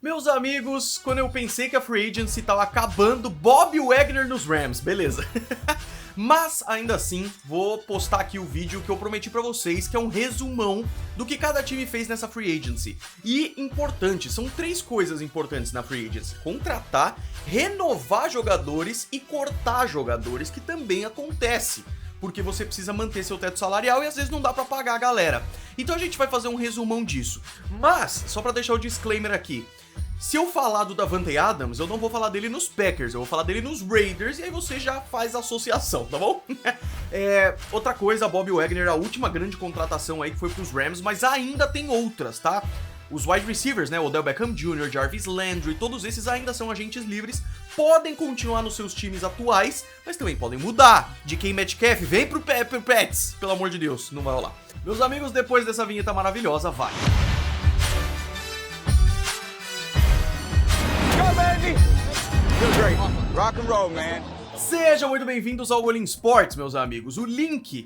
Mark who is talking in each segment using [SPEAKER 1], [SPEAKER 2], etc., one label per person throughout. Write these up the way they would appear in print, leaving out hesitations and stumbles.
[SPEAKER 1] Meus amigos, quando eu pensei que a Free Agency tava acabando, Bob Wagner nos Rams, beleza. Mas, ainda assim, vou postar aqui o vídeo que eu prometi pra vocês, que é um resumão do que cada time fez nessa Free Agency. E, importante, são 3 coisas importantes na Free Agency: contratar, renovar jogadores e cortar jogadores, que também acontece, porque você precisa manter seu teto salarial e às vezes não dá pra pagar a galera. Então a gente vai fazer um resumão disso. Mas, só pra deixar o disclaimer aqui, se eu falar do Davante Adams, eu não vou falar dele nos Packers, eu vou falar dele nos Raiders, e aí você já faz a associação, tá bom? Outra coisa, Bob Wagner, a última grande contratação aí que foi pros Rams, mas ainda tem outras, tá? Os wide receivers, né, Odell Beckham Jr., Jarvis Landry, todos esses ainda são agentes livres, podem continuar nos seus times atuais, mas também podem mudar. DK Metcalf, vem pro Pets, pelo amor de Deus, não vai rolar. Meus amigos, depois dessa vinheta maravilhosa, vai!
[SPEAKER 2] Rock and roll, man.
[SPEAKER 1] Sejam muito bem-vindos ao All In Sports, meus amigos. O link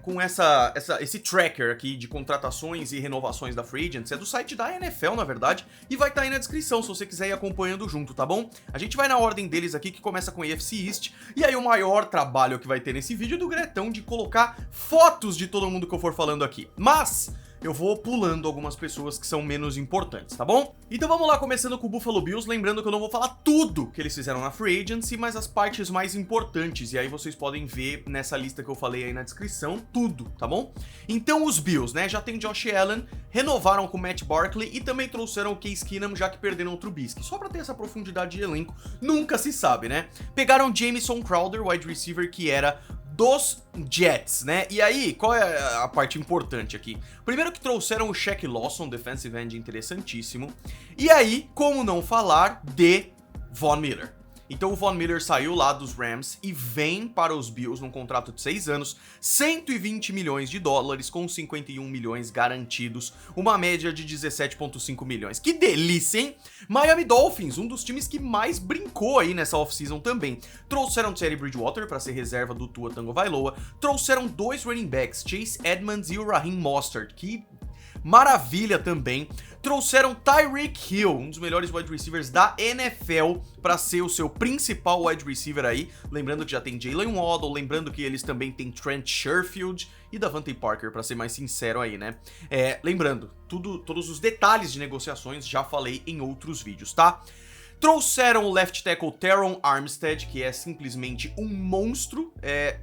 [SPEAKER 1] com esse tracker aqui de contratações e renovações da Free Agency é do site da NFL, na verdade, e vai estar aí na descrição se você quiser ir acompanhando junto, tá bom? A gente vai na ordem deles aqui, que começa com a AFC East, e aí o maior trabalho que vai ter nesse vídeo é do Gretão de colocar fotos de todo mundo que eu for falando aqui. Mas eu vou pulando algumas pessoas que são menos importantes, tá bom? Então vamos lá, começando com o Buffalo Bills, lembrando que eu não vou falar tudo que eles fizeram na Free Agency, mas as partes mais importantes, e aí vocês podem ver nessa lista que eu falei aí na descrição, tudo, tá bom? Então os Bills, né, já tem Josh Allen, renovaram com Matt Barkley e também trouxeram o Case Keenum, já que perderam o Trubisky. Só pra ter essa profundidade de elenco, nunca se sabe, né? Pegaram Jamison Crowder, wide receiver, que era dos Jets, né? E aí, qual é a parte importante aqui? Primeiro que trouxeram o Shaq Lawson, defensive end interessantíssimo. E aí, como não falar de Von Miller? Então o Von Miller saiu lá dos Rams e vem para os Bills num contrato de 6 anos, 120 milhões de dólares com 51 milhões garantidos, uma média de 17,5 milhões. Que delícia, hein? Miami Dolphins, um dos times que mais brincou aí nessa off-season também. Trouxeram Teddy Bridgewater para ser reserva do Tua Tagovailoa, trouxeram 2 running backs, Chase Edmonds e o Raheem Mostert, que maravilha também. Trouxeram Tyreek Hill, um dos melhores wide receivers da NFL, para ser o seu principal wide receiver aí. Lembrando que já tem Jalen Waddle, lembrando que eles também têm Trent Sherfield e Davante Parker, para ser mais sincero aí, né? Lembrando, todos os detalhes de negociações já falei em outros vídeos, tá? Trouxeram o left tackle Teron Armstead, que é simplesmente um monstro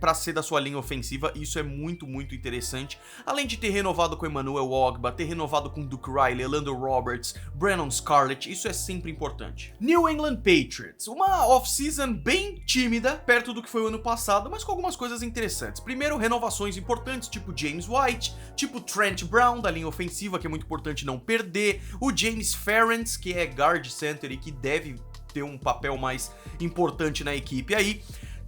[SPEAKER 1] para ser da sua linha ofensiva. Isso é muito, muito interessante. Além de ter renovado com Emmanuel Ogbah, ter renovado com Duke Riley, Lando Roberts, Brandon Scarlett, isso é sempre importante. New England Patriots, uma off-season bem tímida, perto do que foi o ano passado, mas com algumas coisas interessantes. Primeiro, renovações importantes, tipo James White, tipo Trent Brown, da linha ofensiva, que é muito importante não perder, o James Ferentz, que é guard center e que deve ter um papel mais importante na equipe aí.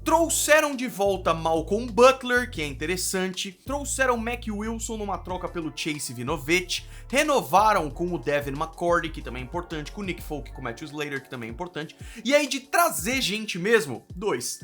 [SPEAKER 1] Trouxeram de volta Malcolm Butler, que é interessante. Trouxeram Mac Wilson numa troca pelo Chase Winovich. Renovaram com o Devin McCourty, que também é importante. Com o Nick Folk e com o Matthew Slater, que também é importante. E aí de trazer gente mesmo, 2.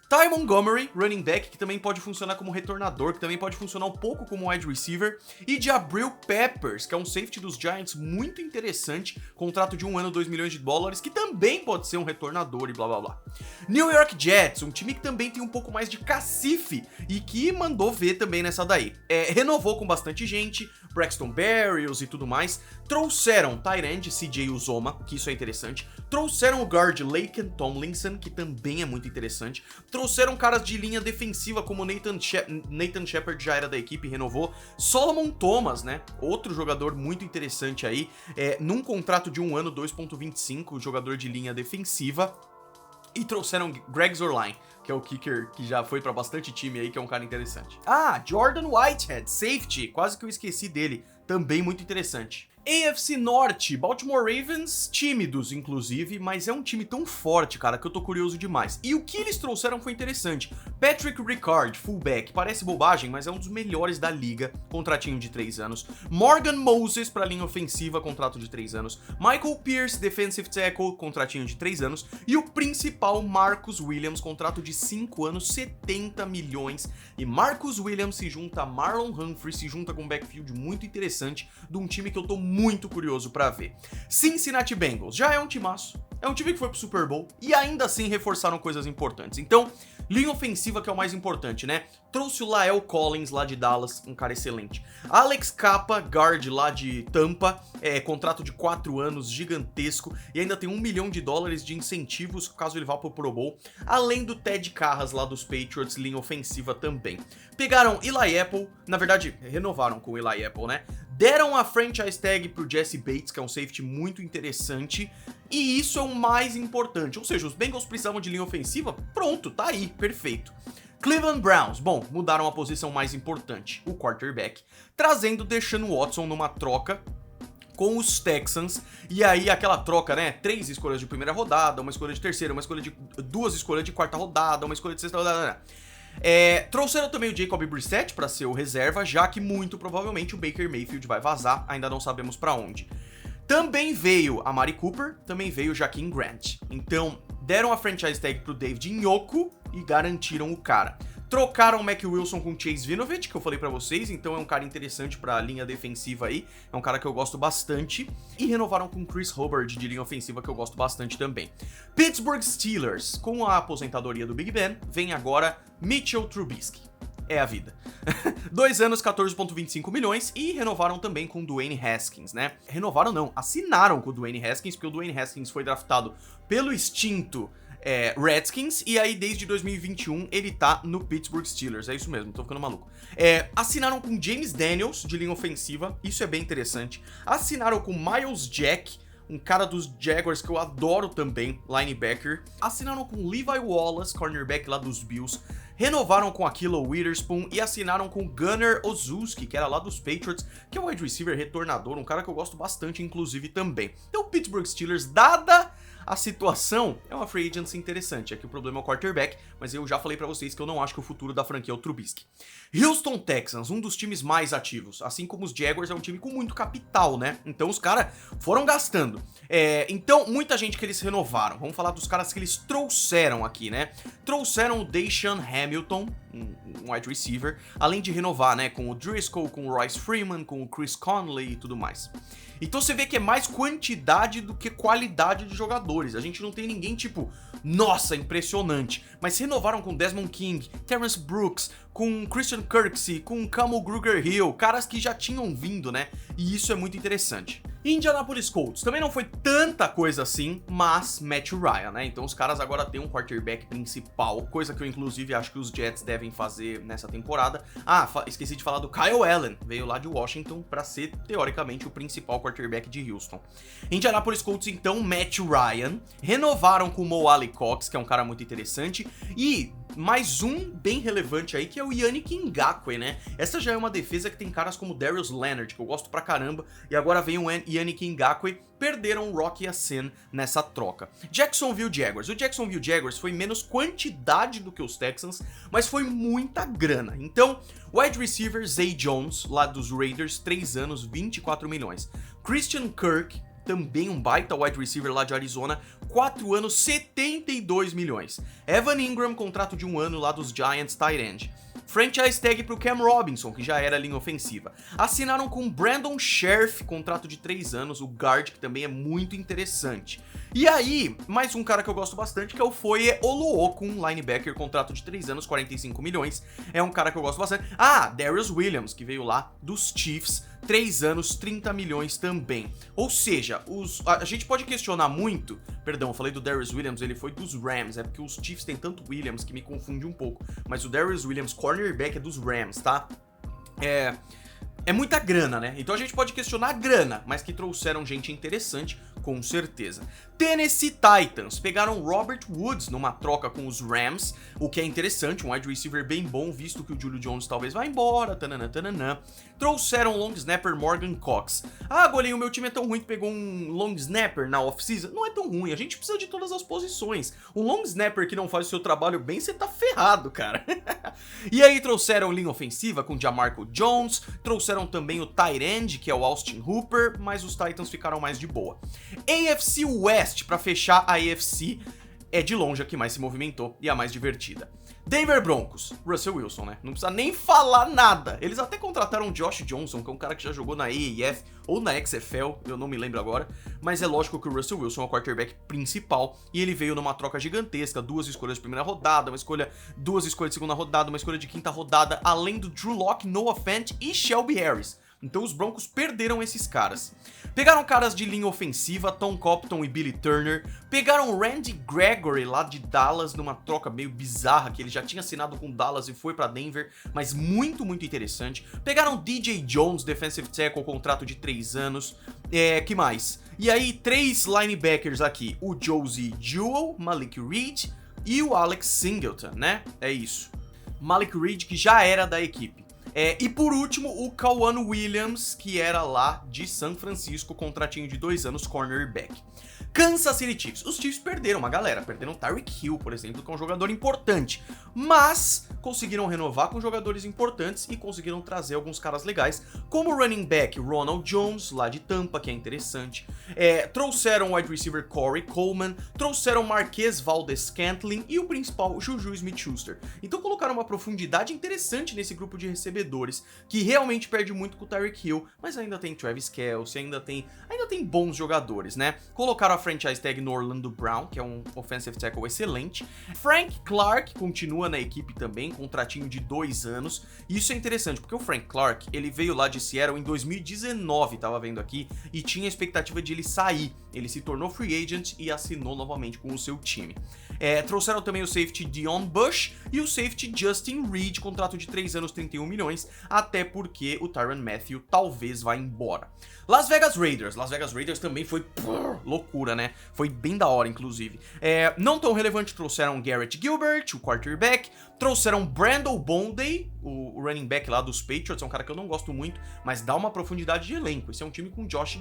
[SPEAKER 1] Ty Montgomery, running back, que também pode funcionar como retornador, que também pode funcionar um pouco como wide receiver, e de Jabril Peppers, que é um safety dos Giants muito interessante, contrato de 1 ano, 2 milhões de dólares, que também pode ser um retornador e blá blá blá. New York Jets, um time que também tem um pouco mais de cacife e que mandou ver também nessa daí. Renovou com bastante gente, Braxton Berrios e tudo mais. Trouxeram tight end CJ Uzomah, que isso é interessante. Trouxeram o guard Laken Tomlinson, que também é muito interessante. Trouxeram caras de linha defensiva como Nathan Shepard, já era da equipe, renovou. Solomon Thomas, né? Outro jogador muito interessante aí, num contrato de 1 ano, 2,25, jogador de linha defensiva. E trouxeram Greg Zuerlein, que é o kicker que já foi pra bastante time aí, que é um cara interessante. Jordan Whitehead, safety, quase que eu esqueci dele, também muito interessante. AFC Norte, Baltimore Ravens, tímidos inclusive, mas é um time tão forte, cara, que eu tô curioso demais. E o que eles trouxeram foi interessante. Patrick Ricard, fullback, parece bobagem, mas é um dos melhores da liga, contratinho de 3 anos. Morgan Moses pra linha ofensiva, contrato de 3 anos. Michael Pierce, defensive tackle, contratinho de 3 anos. E o principal, Marcus Williams, contrato de 5 anos, 70 milhões. E Marcus Williams se junta a Marlon Humphrey, se junta com um backfield muito interessante, de um time que eu tô muito curioso pra ver. Cincinnati Bengals já é um timaço, é um time que foi pro Super Bowl e ainda assim reforçaram coisas importantes. Então, linha ofensiva que é o mais importante, né? Trouxe o Lael Collins lá de Dallas, um cara excelente. Alex Capa, guard lá de Tampa, contrato de 4 anos, gigantesco, e ainda tem $1 milhão de incentivos caso ele vá pro Pro Bowl, além do Ted Carras lá dos Patriots, linha ofensiva também. Pegaram Eli Apple, na verdade, renovaram com o Eli Apple, né? Deram a franchise tag pro Jesse Bates, que é um safety muito interessante, e isso é o mais importante, ou seja, os Bengals precisavam de linha ofensiva, pronto, tá aí, perfeito. Cleveland Browns, bom, mudaram a posição mais importante, o quarterback, trazendo Deshaun Watson numa troca com os Texans, e aí aquela troca, né, 3 escolhas de primeira rodada, uma escolha de terceira, duas escolhas de quarta rodada, uma escolha de sexta rodada, trouxeram também o Jacoby Brissett para ser o reserva, já que muito provavelmente o Baker Mayfield vai vazar, ainda não sabemos para onde. Também veio a Mari Cooper, também veio o Jaquim Grant. Então, deram a franchise tag pro David Njoku e garantiram o cara. Trocaram o Mac Wilson com o Chase Winovich, que eu falei pra vocês, então é um cara interessante pra linha defensiva aí, é um cara que eu gosto bastante. E renovaram com Chris Hubbard de linha ofensiva, que eu gosto bastante também. Pittsburgh Steelers, com a aposentadoria do Big Ben, vem agora Mitchell Trubisky. É a vida. 2 anos, 14,25 milhões e renovaram também com o Dwayne Haskins, né? Renovaram não, assinaram com o Dwayne Haskins, porque o Dwayne Haskins foi draftado pelo extinto Redskins, e aí desde 2021 ele tá no Pittsburgh Steelers, é isso mesmo, tô ficando maluco. Assinaram com James Daniels, de linha ofensiva, isso é bem interessante. Assinaram com Miles Jack, um cara dos Jaguars que eu adoro também, linebacker. Assinaram com Levi Wallace, cornerback lá dos Bills. Renovaram com Ahkello Witherspoon e assinaram com Gunnar Olszewski, que era lá dos Patriots, que é um wide receiver retornador, um cara que eu gosto bastante, inclusive, também. Então, o Pittsburgh Steelers, dada a situação, é uma free agency interessante. Aqui o problema é o quarterback, mas eu já falei pra vocês que eu não acho que o futuro da franquia é o Trubisky. Houston Texans, um dos times mais ativos, assim como os Jaguars, é um time com muito capital, né? Então os caras foram gastando. Então, muita gente que eles renovaram. Vamos falar dos caras que eles trouxeram aqui, né? Trouxeram o Deshaun Hamilton, um wide receiver, além de renovar, né? Com o Driscoll, com o Royce Freeman, com o Chris Conley e tudo mais. Então você vê que é mais quantidade do que qualidade de jogadores. A gente não tem ninguém tipo, nossa, impressionante. Mas renovaram com Desmond King, Terrence Brooks, com Christian Kirksey, com Kamu Grugier-Hill, caras que já tinham vindo, né? E isso é muito interessante. Indianapolis Colts também não foi tanta coisa assim, mas Matt Ryan, né? Então os caras agora têm um quarterback principal, coisa que eu inclusive acho que os Jets devem fazer nessa temporada. Esqueci de falar do Kyle Allen, veio lá de Washington para ser teoricamente o principal quarterback de Houston. Indianapolis Colts então, Matt Ryan, renovaram com o Mo Alie-Cox, que é um cara muito interessante, e mais um bem relevante aí, que é o Yannick Ngakoue, né? Essa já é uma defesa que tem caras como Darius Leonard, que eu gosto pra caramba, e agora vem o Yannick Ngakoue. Perderam o Rock Ya-Sin nessa troca. Jacksonville Jaguars. O Jacksonville Jaguars foi menos quantidade do que os Texans, mas foi muita grana. Então, wide receiver Zay Jones, lá dos Raiders, 3 anos, 24 milhões. Christian Kirk, também um baita wide receiver lá de Arizona, 4 anos, 72 milhões. Evan Ingram, contrato de 1 ano lá dos Giants, tight end. Franchise tag pro Cam Robinson, que já era linha ofensiva. Assinaram com Brandon Scherff, contrato de 3 anos, o guard, que também é muito interessante. E aí, mais um cara que eu gosto bastante, que é o Foye Oluokun, linebacker, contrato de 3 anos, 45 milhões. É um cara que eu gosto bastante. Darius Williams, que veio lá dos Chiefs, 3 anos, 30 milhões também. Ou seja, a gente pode questionar muito. Perdão, eu falei do Darius Williams, ele foi dos Rams. É porque os Chiefs tem tanto Williams que me confunde um pouco. Mas o Darius Williams, cornerback, é dos Rams, tá? É muita grana, né? Então a gente pode questionar a grana, mas que trouxeram gente interessante, com certeza. Tennessee Titans pegaram Robert Woods numa troca com os Rams, o que é interessante, um wide receiver bem bom, visto que o Julio Jones talvez vá embora, tananã. Trouxeram o long snapper Morgan Cox. Golinho, meu time é tão ruim que pegou um long snapper na off-season. Não é tão ruim, a gente precisa de todas as posições. Um long snapper que não faz o seu trabalho bem, você tá ferrado, cara. E aí trouxeram linha ofensiva com Jamarco Jones, trouxeram também o tight end, que é o Austin Hooper, mas os Titans ficaram mais de boa. AFC West, pra fechar a AFC, é de longe a que mais se movimentou e a mais divertida. Denver Broncos, Russell Wilson, né? Não precisa nem falar nada. Eles até contrataram o Josh Johnson, que é um cara que já jogou na AAF ou na XFL, eu não me lembro agora. Mas é lógico que o Russell Wilson é o quarterback principal e ele veio numa troca gigantesca, 2 escolhas de primeira rodada, 2 escolhas de segunda rodada, uma escolha de quinta rodada, além do Drew Lock, Noah Fant e Shelby Harris. Então os Broncos perderam esses caras. Pegaram caras de linha ofensiva, Tom Compton e Billy Turner. Pegaram Randy Gregory lá de Dallas, numa troca meio bizarra, que ele já tinha assinado com Dallas e foi pra Denver, mas muito interessante. Pegaram DJ Jones, defensive tackle, contrato de 3 anos. Que mais? E aí, 3 linebackers aqui. O Josie Jewell, Malik Reed e o Alex Singleton, né? É isso. Malik Reed, que já era da equipe. E por último, o Kawan Williams, que era lá de São Francisco, contratinho de 2 anos, cornerback. Kansas City Chiefs. Os Chiefs perderam uma galera, perderam Tyreek Hill, por exemplo, que é um jogador importante, mas conseguiram renovar com jogadores importantes e conseguiram trazer alguns caras legais, como o running back Ronald Jones, lá de Tampa, que é interessante. Trouxeram o wide receiver Corey Coleman, trouxeram Marquez Valdes-Scantling e o principal, Juju Smith-Schuster. Então colocaram uma profundidade interessante nesse grupo de recebedores, que realmente perde muito com o Tyreek Hill, mas ainda tem Travis Kelce, ainda tem bons jogadores, né? Colocaram a franchise tag no Orlando Brown, que é um offensive tackle excelente. Frank Clark continua na equipe também, contratinho de 2 anos. E isso é interessante, porque o Frank Clark, ele veio lá de Seattle em 2019, tava vendo aqui, e tinha a expectativa de ele sair. Ele se tornou free agent e assinou novamente com o seu time. Trouxeram também o safety Dion Bush e o safety Justin Reed, contrato de 3 anos, 31 milhões, até porque o Tyrann Mathieu talvez vá embora. Las Vegas Raiders também foi loucura, né? Foi bem da hora, inclusive. Não tão relevante, trouxeram Garrett Gilbert, o quarterback, trouxeram Brandon Bonday, o running back lá dos Patriots, é um cara que eu não gosto muito, mas dá uma profundidade de elenco. Esse é um time com Josh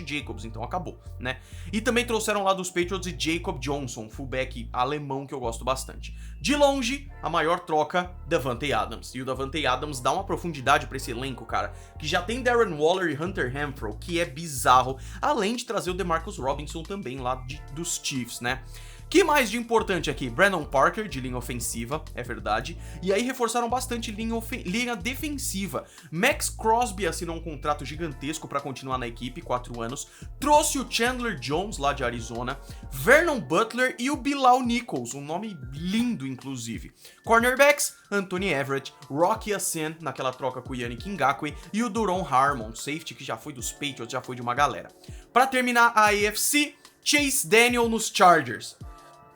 [SPEAKER 1] Jacobs, então acabou, né? E também trouxeram lá dos Patriots e Jacob Johnson, fullback alemão que eu gosto bastante. De longe, a maior troca, Davante Adams. E o Davante Adams dá uma profundidade pra esse elenco, cara, que já tem Darren Waller e Hunter Renfrow, que é bizarro, além de trazer o DeMarcus Robinson também lá dos Chiefs, né? Que mais de importante aqui? Brandon Parker, de linha ofensiva, é verdade. E aí reforçaram bastante linha defensiva. Max Crosby assinou um contrato gigantesco para continuar na equipe, 4 anos. Trouxe o Chandler Jones, lá de Arizona. Vernon Butler e o Bilal Nichols, um nome lindo, inclusive. Cornerbacks, Anthony Everett, Rocky Ya-Sin, naquela troca com o Yannick Ngakoue, e o Duron Harmon, safety que já foi dos Patriots, já foi de uma galera. Para terminar a AFC, Chase Daniel nos Chargers.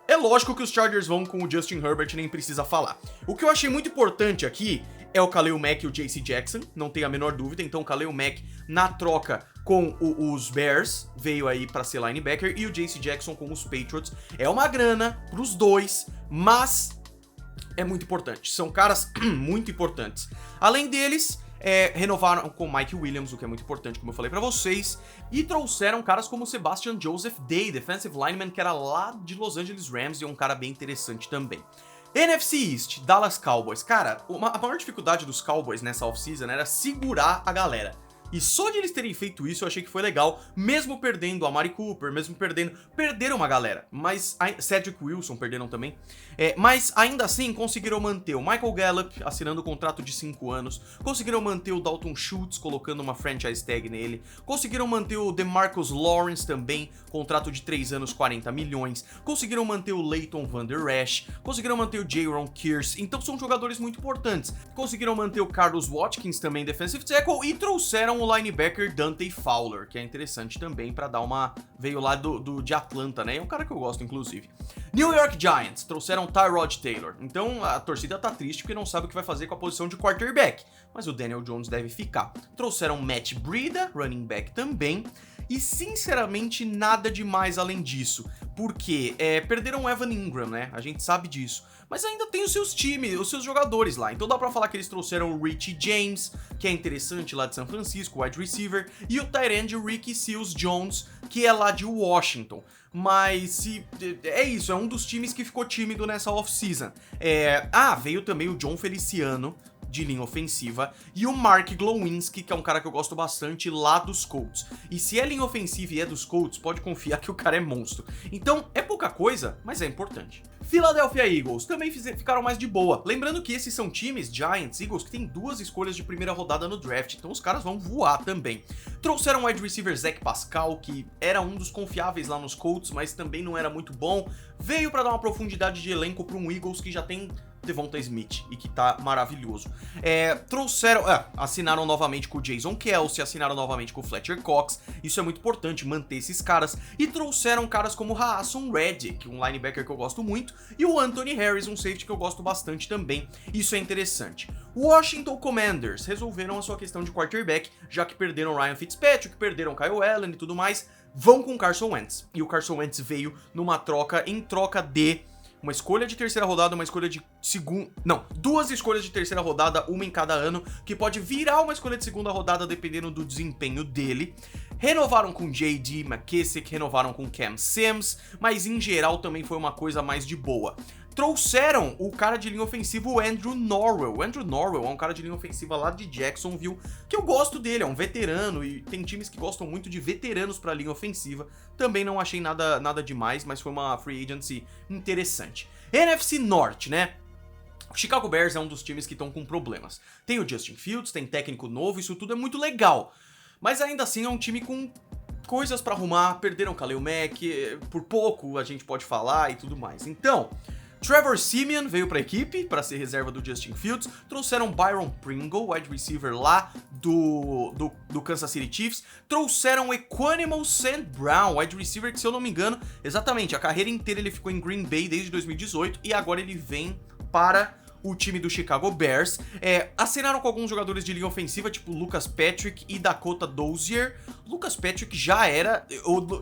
[SPEAKER 1] É lógico que os Chargers vão com o Justin Herbert, nem precisa falar. O que eu achei muito importante aqui é o Khalil Mack e o J.C. Jackson, não tem a menor dúvida. Então o Khalil Mack na troca com os Bears veio aí para ser linebacker e o J.C. Jackson com os Patriots. É uma grana pros dois, mas é muito importante. São caras muito importantes. Além deles, renovaram com Mike Williams, o que é muito importante, como eu falei pra vocês, e trouxeram caras como Sebastian Joseph Day, defensive lineman, que era lá de Los Angeles Rams, e é um cara bem interessante também. NFC East, Dallas Cowboys. Cara, a maior dificuldade dos Cowboys nessa offseason era segurar a galera. E só de eles terem feito isso eu achei que foi legal, mesmo perdendo a Amari Cooper, perderam uma galera, mas Cedric Wilson perderam também, mas ainda assim conseguiram manter o Michael Gallup assinando um contrato de 5 anos, conseguiram manter o Dalton Schultz colocando uma franchise tag nele, conseguiram manter o DeMarcus Lawrence também, contrato de 3 anos, 40 milhões, conseguiram manter o Leighton Van Der Esch, conseguiram manter o Jaron Kearse, então são jogadores muito importantes, conseguiram manter o Carlos Watkins também, defensive tackle, e trouxeram o linebacker Dante Fowler, que é interessante também pra dar uma... veio lá de Atlanta, né? É um cara que eu gosto, inclusive. New York Giants trouxeram Tyrod Taylor. Então a torcida tá triste porque não sabe o que vai fazer com a posição de quarterback, mas o Daniel Jones deve ficar. Trouxeram Matt Breida, running back também. E sinceramente nada demais além disso, porque perderam o Evan Ingram, né? A gente sabe disso. Mas ainda tem os seus times, os seus jogadores lá. Então dá pra falar que eles trouxeram o Richie James, que é interessante lá de São Francisco, wide receiver, e o tight end Ricky Seals-Jones, que é lá de Washington. Mas é isso, é um dos times que ficou tímido nessa off-season. Veio também o John Feliciano, de linha ofensiva, e o Mark Glowinski, que é um cara que eu gosto bastante lá dos Colts. E se é linha ofensiva e é dos Colts, pode confiar que o cara é monstro. Então, é pouca coisa, mas é importante. Philadelphia Eagles também ficaram mais de boa. Lembrando que esses são times, Giants, Eagles, que tem 2 escolhas de primeira rodada no draft, então os caras vão voar também. Trouxeram o wide receiver Zach Pascal, que era um dos confiáveis lá nos Colts, mas também não era muito bom. Veio para dar uma profundidade de elenco para um Eagles que já tem Devonta Smith e que tá maravilhoso. Assinaram novamente com o Jason Kelce, assinaram novamente com o Fletcher Cox, isso é muito importante, manter esses caras, e trouxeram caras como Haason Reddick, um linebacker que eu gosto muito, e o Anthony Harris, um safety que eu gosto bastante também, isso é interessante. Washington Commanders resolveram a sua questão de quarterback, já que perderam Ryan Fitzpatrick, perderam Kyle Allen e tudo mais, vão com Carson Wentz, e o Carson Wentz veio numa troca, em troca de uma escolha de terceira rodada, uma escolha de segunda... Não, 2 escolhas de terceira rodada, uma em cada ano, que pode virar uma escolha de segunda rodada dependendo do desempenho dele. Renovaram com J.D. McKissick, renovaram com Cam Sims, mas em geral também foi uma coisa mais de boa. Trouxeram o cara de linha ofensiva, o Andrew Norwell. O Andrew Norwell é um cara de linha ofensiva lá de Jacksonville, que eu gosto dele, é um veterano, e tem times que gostam muito de veteranos pra linha ofensiva. Também não achei nada demais, mas foi uma free agency interessante. NFC Norte, né? O Chicago Bears é um dos times que estão com problemas. Tem o Justin Fields, tem técnico novo, isso tudo é muito legal. Mas ainda assim é um time com coisas pra arrumar, perderam Khalil Mack, por pouco a gente pode falar e tudo mais. Então, Trevor Siemian veio para a equipe para ser reserva do Justin Fields, trouxeram Byron Pringle, wide receiver lá do Kansas City Chiefs, trouxeram o Equanimal St. Brown, wide receiver que, se eu não me engano, exatamente, a carreira inteira ele ficou em Green Bay desde 2018 e agora ele vem para o time do Chicago Bears. Assinaram com alguns jogadores de linha ofensiva, tipo Lucas Patrick e Dakota Dozier. Lucas Patrick já era...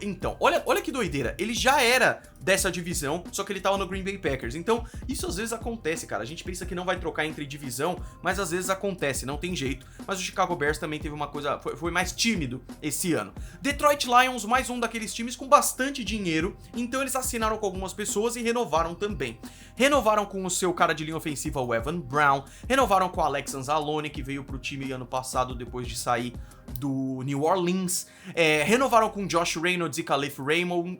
[SPEAKER 1] Então, olha que doideira. Ele já era dessa divisão, só que ele tava no Green Bay Packers. Então, isso às vezes acontece, cara. A gente pensa que não vai trocar entre divisão, mas às vezes acontece, não tem jeito. Mas o Chicago Bears também teve uma coisa... Foi mais tímido esse ano. Detroit Lions, mais um daqueles times com bastante dinheiro. Então, eles assinaram com algumas pessoas e renovaram também. Renovaram com o seu cara de linha ofensiva, o Evan Brown. Renovaram com o Alex Anzalone, que veio pro time ano passado depois de sair do New Orleans. Renovaram com Josh Reynolds e Khalif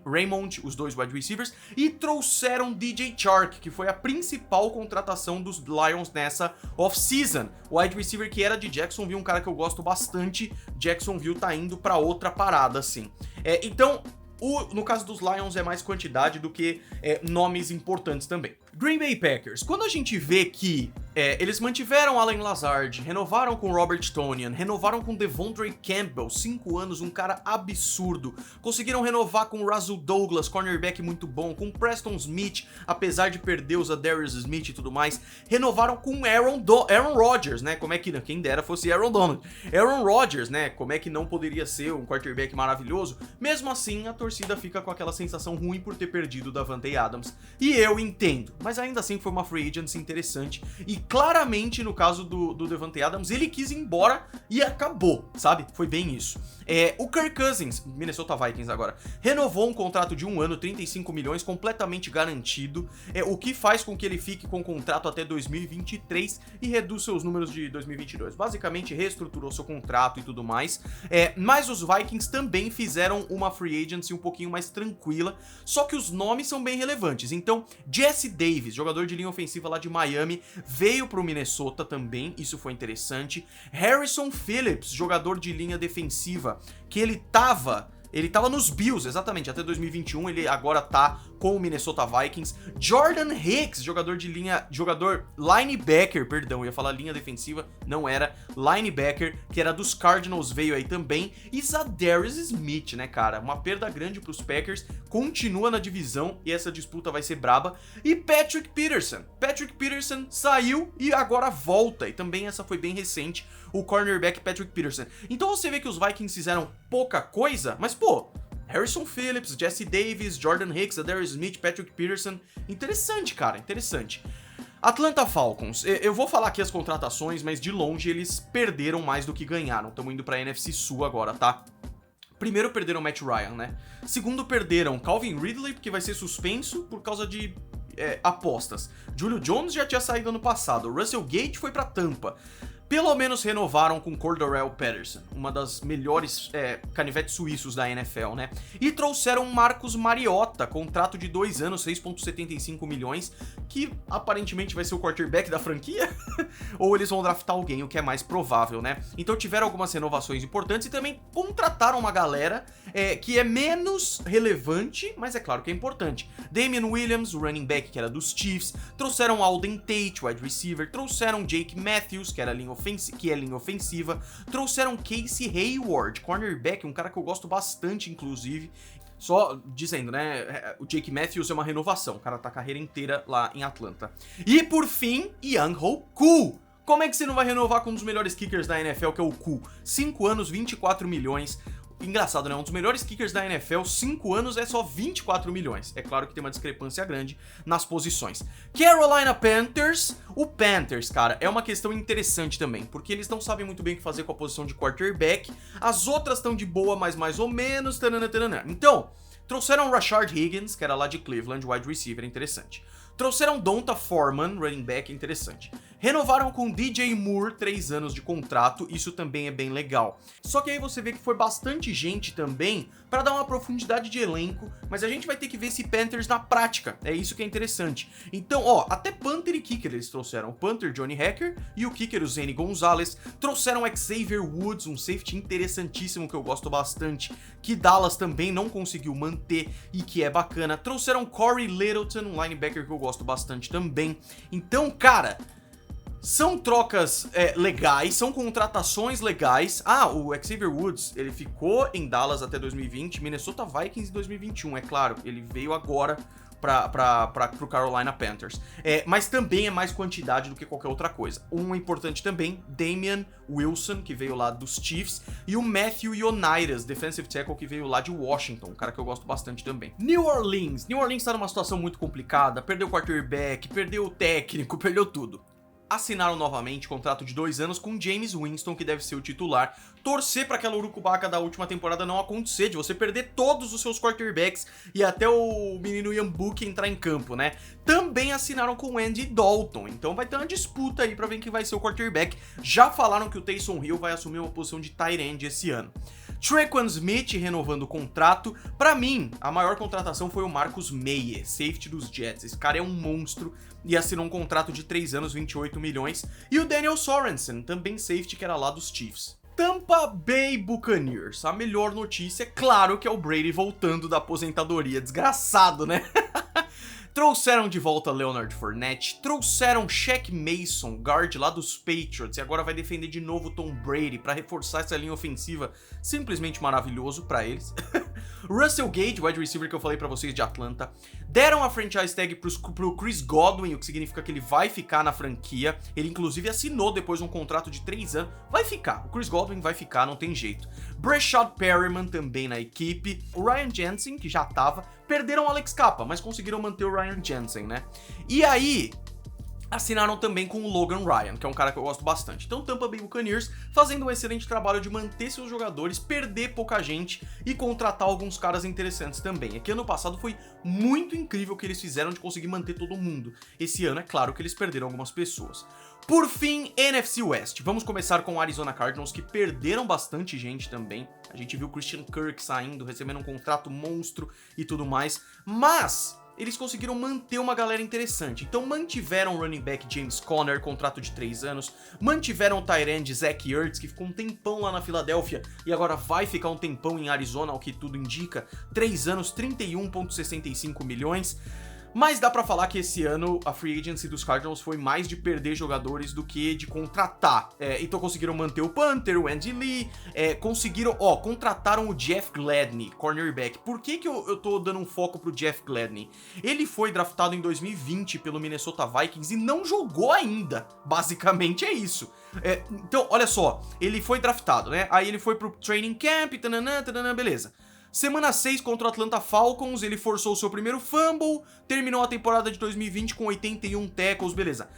[SPEAKER 1] Raymond, os dois wide receivers, e trouxeram DJ Chark, que foi a principal contratação dos Lions nessa off-season. O wide receiver que era de Jacksonville, um cara que eu gosto bastante. Jacksonville tá indo pra outra parada, assim. Então, no caso dos Lions é mais quantidade do que nomes importantes também. Green Bay Packers, quando a gente vê que eles mantiveram Allen Lazard, renovaram com Robert Tonyan, renovaram com Devondre Campbell, 5 anos, um cara absurdo, conseguiram renovar com Russell Douglas, cornerback muito bom, com Preston Smith, apesar de perder os Adarius Smith e tudo mais, renovaram com Aaron Rodgers, né, como é que, quem dera fosse Aaron Donald, Aaron Rodgers, né, como é que não poderia ser um quarterback maravilhoso, mesmo assim a torcida fica com aquela sensação ruim por ter perdido o Davante Adams, e eu entendo, mas ainda assim foi uma free agency interessante, e claramente no caso do Davante Adams, ele quis ir embora e acabou, sabe? Foi bem isso. O Kirk Cousins, Minnesota Vikings agora, renovou um contrato de 1 ano, 35 milhões, completamente garantido, o que faz com que ele fique com o contrato até 2023 e reduz seus números de 2022. Basicamente reestruturou seu contrato e tudo mais, mas os Vikings também fizeram uma free agency um pouquinho mais tranquila, só que os nomes são bem relevantes. Então, Jesse Davis, jogador de linha ofensiva lá de Miami, veio pro Minnesota também, isso foi interessante. Harrison Phillips, jogador de linha defensiva, que ele tava nos Bills, exatamente, até 2021, ele agora tá com o Minnesota Vikings. Jordan Hicks, jogador linebacker, perdão, eu ia falar linha defensiva, não era, linebacker, que era dos Cardinals, veio aí também. E Zadarius Smith, né, cara, uma perda grande pros Packers, continua na divisão e essa disputa vai ser braba. E Patrick Peterson saiu e agora volta, e também essa foi bem recente, o cornerback Patrick Peterson. Então você vê que os Vikings fizeram pouca coisa, mas pô, Harrison Phillips, Jesse Davis, Jordan Hicks, Zadarius Smith, Patrick Peterson, interessante, cara, interessante. Atlanta Falcons, eu vou falar aqui as contratações, mas de longe eles perderam mais do que ganharam, estamos indo pra NFC Sul agora, tá? Primeiro perderam Matt Ryan, né? Segundo perderam Calvin Ridley, porque vai ser suspenso por causa de apostas. Julio Jones já tinha saído ano passado, Russell Gage foi pra Tampa. Pelo menos renovaram com Cordarrelle Patterson, uma das melhores canivetes suíços da NFL, né? E trouxeram Marcus Mariota, contrato de 2 anos, 6,75 milhões, que aparentemente vai ser o quarterback da franquia, ou eles vão draftar alguém, o que é mais provável, né? Então tiveram algumas renovações importantes e também contrataram uma galera que é menos relevante, mas é claro que é importante. Damian Williams, o running back que era dos Chiefs, trouxeram Alden Tate, wide receiver, trouxeram Jake Matthews, que era linha ofensiva, trouxeram Casey Hayward, cornerback, um cara que eu gosto bastante, inclusive. Só dizendo, né, o Jake Matthews é uma renovação, o cara tá a carreira inteira lá em Atlanta. E por fim, Younghoe Koo. Como é que você não vai renovar com um dos melhores kickers da NFL, que é o Koo? 5 anos, 24 milhões. Engraçado, né? Um dos melhores kickers da NFL, 5 anos é só 24 milhões. É claro que tem uma discrepância grande nas posições. Carolina Panthers. O Panthers, cara, é uma questão interessante também, porque eles não sabem muito bem o que fazer com a posição de quarterback. As outras estão de boa, mas mais ou menos. Tanana. Então, trouxeram Rashard Higgins, que era lá de Cleveland, wide receiver, interessante. Trouxeram Donta Foreman, running back, interessante. Renovaram com DJ Moore 3 anos de contrato, isso também é bem legal. Só que aí você vê que foi bastante gente também para dar uma profundidade de elenco, mas a gente vai ter que ver esse Panthers na prática, é isso que é interessante. Então, ó, até Punter e Kicker eles trouxeram. O Punter, Johnny Hacker, e o Kicker, o Zane Gonzalez. Trouxeram Xavier Woods, um safety interessantíssimo que eu gosto bastante, que Dallas também não conseguiu manter e que é bacana. Trouxeram Corey Littleton, um linebacker que eu gosto bastante também. Então, cara, são trocas legais, são contratações legais. Ah, o Xavier Woods, ele ficou em Dallas até 2020, Minnesota Vikings em 2021, é claro, ele veio agora pro Carolina Panthers. Mas também é mais quantidade do que qualquer outra coisa. Um importante também, Damian Wilson, que veio lá dos Chiefs, e o Matthew Ioannidis, defensive tackle, que veio lá de Washington, um cara que eu gosto bastante também. New Orleans tá numa situação muito complicada, perdeu o quarterback, perdeu o técnico, perdeu tudo. Assinaram novamente contrato de 2 anos com James Winston, que deve ser o titular. Torcer para aquela urucubaca da última temporada não acontecer, de você perder todos os seus quarterbacks e até o menino Ian Book entrar em campo, né? Também assinaram com Andy Dalton, então vai ter uma disputa aí para ver quem vai ser o quarterback. Já falaram que o Taysom Hill vai assumir uma posição de tight end esse ano. Tre'Quan Smith renovando o contrato. Pra mim, a maior contratação foi o Marcus Maye, safety dos Jets. Esse cara é um monstro e assinou um contrato de 3 anos, 28 milhões. E o Daniel Sorensen, também safety, que era lá dos Chiefs. Tampa Bay Buccaneers. A melhor notícia, claro, que é o Brady voltando da aposentadoria. Desgraçado, né? Trouxeram de volta Leonard Fournette, trouxeram Shaq Mason, guard lá dos Patriots, e agora vai defender de novo Tom Brady para reforçar essa linha ofensiva, simplesmente maravilhoso para eles. Russell Gage, wide receiver que eu falei para vocês de Atlanta, deram a franchise tag pro Chris Godwin, o que significa que ele vai ficar na franquia. Ele inclusive assinou depois um contrato de 3 anos, vai ficar, o Chris Godwin vai ficar, não tem jeito. Breshad Perriman também na equipe, o Ryan Jensen, que já tava, perderam o Alex Capa, mas conseguiram manter o Ryan Jensen, né? E aí, assinaram também com o Logan Ryan, que é um cara que eu gosto bastante. Então, Tampa Bay Buccaneers fazendo um excelente trabalho de manter seus jogadores, perder pouca gente e contratar alguns caras interessantes também. É que ano passado foi muito incrível o que eles fizeram de conseguir manter todo mundo. Esse ano, é claro que eles perderam algumas pessoas. Por fim, NFC West. Vamos começar com o Arizona Cardinals, que perderam bastante gente também. A gente viu o Christian Kirk saindo, recebendo um contrato monstro e tudo mais. Mas eles conseguiram manter uma galera interessante. Então mantiveram o running back James Conner, contrato de 3 anos. Mantiveram o tight end Zach Ertz, que ficou um tempão lá na Filadélfia e agora vai ficar um tempão em Arizona, ao que tudo indica. 3 anos, 31,65 milhões. Mas dá pra falar que esse ano a free agency dos Cardinals foi mais de perder jogadores do que de contratar. Então conseguiram manter o Punter, o Andy Lee, contrataram o Jeff Gladney, cornerback. Por que eu tô dando um foco pro Jeff Gladney? Ele foi draftado em 2020 pelo Minnesota Vikings e não jogou ainda. Basicamente é isso. Então, olha só, ele foi draftado, né? Aí ele foi pro training camp, beleza. Semana 6 contra o Atlanta Falcons, ele forçou o seu primeiro fumble, terminou a temporada de 2020 com 81 tackles, beleza.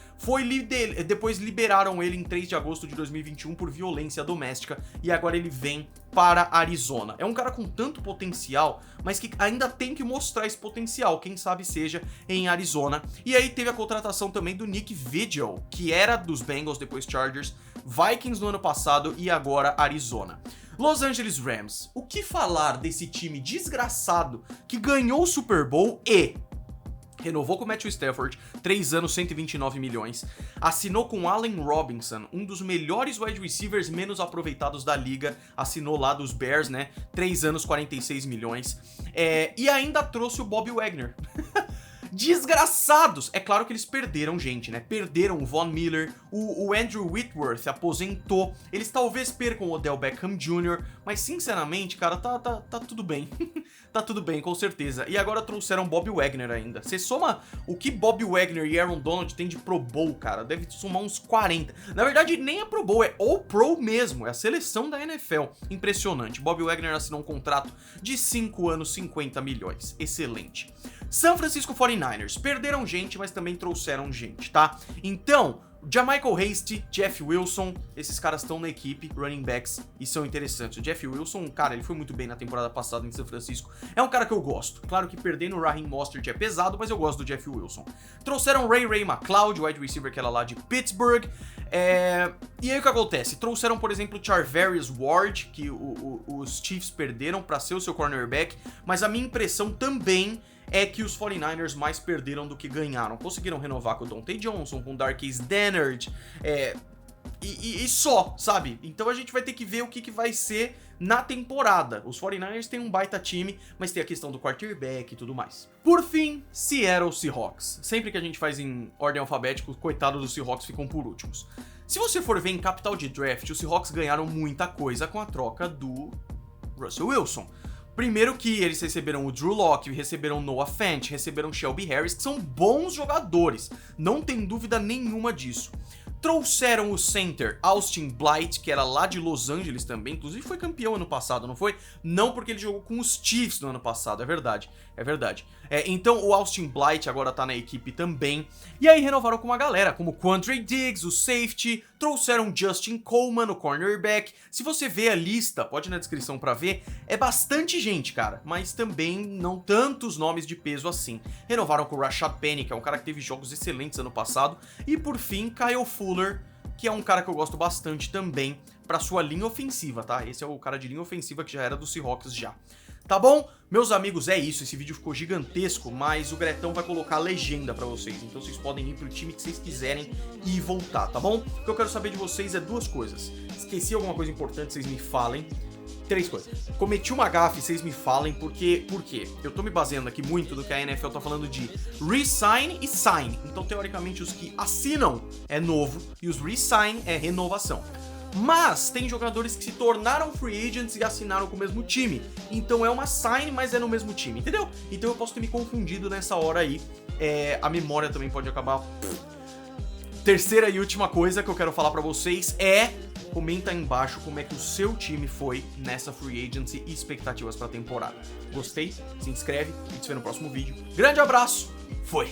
[SPEAKER 1] Depois liberaram ele em 3 de agosto de 2021 por violência doméstica e agora ele vem para Arizona. É um cara com tanto potencial, mas que ainda tem que mostrar esse potencial, quem sabe seja em Arizona. E aí teve a contratação também do Nick Vigil, que era dos Bengals, depois Chargers, Vikings no ano passado e agora Arizona. Los Angeles Rams, o que falar desse time desgraçado que ganhou o Super Bowl e renovou com o Matthew Stafford, 3 anos, 129 milhões, assinou com Allen Robinson, um dos melhores wide receivers menos aproveitados da liga, assinou lá dos Bears, né, 3 anos, 46 milhões, e ainda trouxe o Bobby Wagner. Desgraçados! É claro que eles perderam gente, né? Perderam o Von Miller, o Andrew Whitworth aposentou, eles talvez percam o Odell Beckham Jr., mas sinceramente, cara, tá tudo bem. Tá tudo bem, com certeza. E agora trouxeram Bobby Wagner ainda. Você soma o que Bobby Wagner e Aaron Donald tem de Pro Bowl, cara, deve somar uns 40. Na verdade, nem é Pro Bowl, é All-Pro mesmo, é a seleção da NFL. Impressionante. Bobby Wagner assinou um contrato de 5 anos, 50 milhões. Excelente. San Francisco 49ers, perderam gente, mas também trouxeram gente, tá? Então, Jamichael Hasty, Jeff Wilson, esses caras estão na equipe, running backs, e são interessantes. O Jeff Wilson, cara, ele foi muito bem na temporada passada em São Francisco. É um cara que eu gosto. Claro que perder no Raheem Mostert é pesado, mas eu gosto do Jeff Wilson. Trouxeram Ray McCloud, wide receiver que era lá de Pittsburgh. E aí o que acontece? Trouxeram, por exemplo, Charvarius Ward, que os Chiefs perderam para ser o seu cornerback, mas a minha impressão também é que os 49ers mais perderam do que ganharam. Conseguiram renovar com o Dante Johnson, com o Darqueze Dennard, e só, sabe? Então a gente vai ter que ver o que vai ser na temporada. Os 49ers têm um baita time, mas tem a questão do quarterback e tudo mais. Por fim, Seattle Seahawks. Sempre que a gente faz em ordem alfabética, coitado dos Seahawks ficam por últimos. Se você for ver em capital de draft, os Seahawks ganharam muita coisa com a troca do Russell Wilson. Primeiro que eles receberam o Drew Lock, receberam Noah Fant, receberam Shelby Harris, que são bons jogadores, não tem dúvida nenhuma disso. Trouxeram o center Austin Blythe, que era lá de Los Angeles também, inclusive foi campeão ano passado, não foi? Não, porque ele jogou com os Chiefs no ano passado, é verdade, é verdade. Então o Austin Blythe agora tá na equipe também, e aí renovaram com uma galera, como Quandre Diggs, o safety, trouxeram Justin Coleman, o cornerback. Se você vê a lista, pode ir na descrição pra ver, é bastante gente, cara, mas também não tantos nomes de peso assim. Renovaram com o Rashad Penny, que é um cara que teve jogos excelentes ano passado, e por fim, Kyle Fuller, que é um cara que eu gosto bastante também pra sua linha ofensiva, tá? Esse é o cara de linha ofensiva que já era do Seahawks já. Tá bom? Meus amigos, é isso. Esse vídeo ficou gigantesco, mas o Gretão vai colocar a legenda pra vocês. Então vocês podem ir pro time que vocês quiserem e voltar, tá bom? O que eu quero saber de vocês é 2 coisas. Esqueci alguma coisa importante, vocês me falem. 3 coisas. Cometi uma gafe, vocês me falem, por quê? Eu tô me baseando aqui muito do que a NFL tá falando de re-sign e sign. Então, teoricamente, os que assinam é novo e os re-sign é renovação. Mas tem jogadores que se tornaram free agents e assinaram com o mesmo time. Então é uma sign, mas é no mesmo time, entendeu? Então eu posso ter me confundido nessa hora aí. A memória também pode acabar. Terceira e última coisa que eu quero falar pra vocês comenta aí embaixo como é que o seu time foi nessa free agency e expectativas pra temporada. Gostei? Se inscreve e te vê no próximo vídeo. Grande abraço, foi!